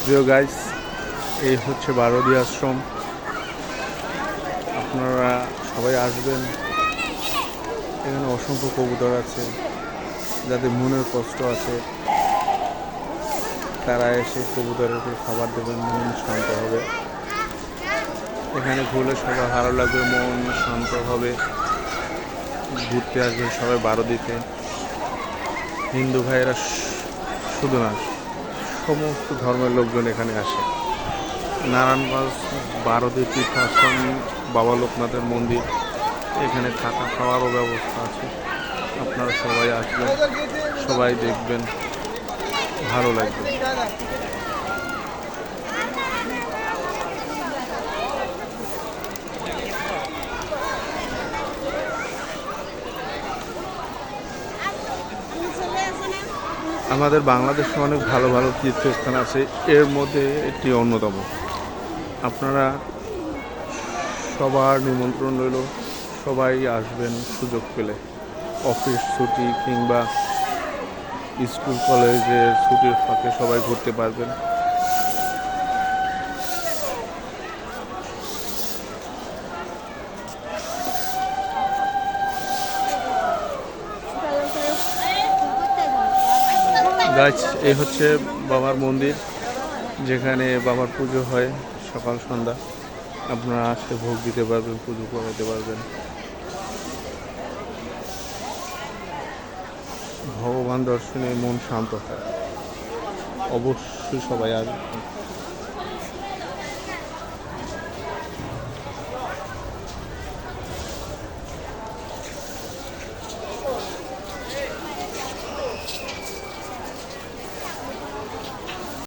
প্রিয় গাইস, এই হচ্ছে বারোদি আশ্রম। আপনারা সবাই আসবেন। এখানে অসংখ্য কবুতর আছে, যাদের মনের কষ্ট আছে তারা এসে কবুতরকে খাবার দেবেন, মন শান্ত হবে। এখানে ঘুরলে সবার ভালো লাগবে, মন শান্ত হবে। ঘুরতে আসবেন সবাই বারোদিতে। হিন্দু ভাইয়েরা শুধু না, সমস্ত ধর্মের লোকজন এখানে আসে। নারায়ণগঞ্জ বারোদি তীর্থাশ্রম, বাবা লোকনাথের মন্দির, এখানে থাকা খাওয়ারও ব্যবস্থা আছে। আপনারা সবাই আসবেন, সবাই দেখবেন, ভালো লাগবে। আমাদের বাংলাদেশে অনেক ভালো ভালো তীর্থস্থান আছে, এর মধ্যে একটি অন্যতম। আপনারা সবার নিমন্ত্রণ রইল, সবাই আসবেন সুযোগ পেলে। অফিস ছুটি কিংবা স্কুল কলেজের ছুটির ফাঁকে সবাই ঘুরতে পারবেন। গাছ এই হচ্ছে বাবার মন্দির, যেখানে বাবার পুজো হয় সকাল সন্ধ্যা। আপনারা আসে ভোগ দিতে পারবেন, পুজো করাতে পারবেন। ভগবান দর্শনে মন শান্ত হয়। অবশ্যই সবাই আসবেন।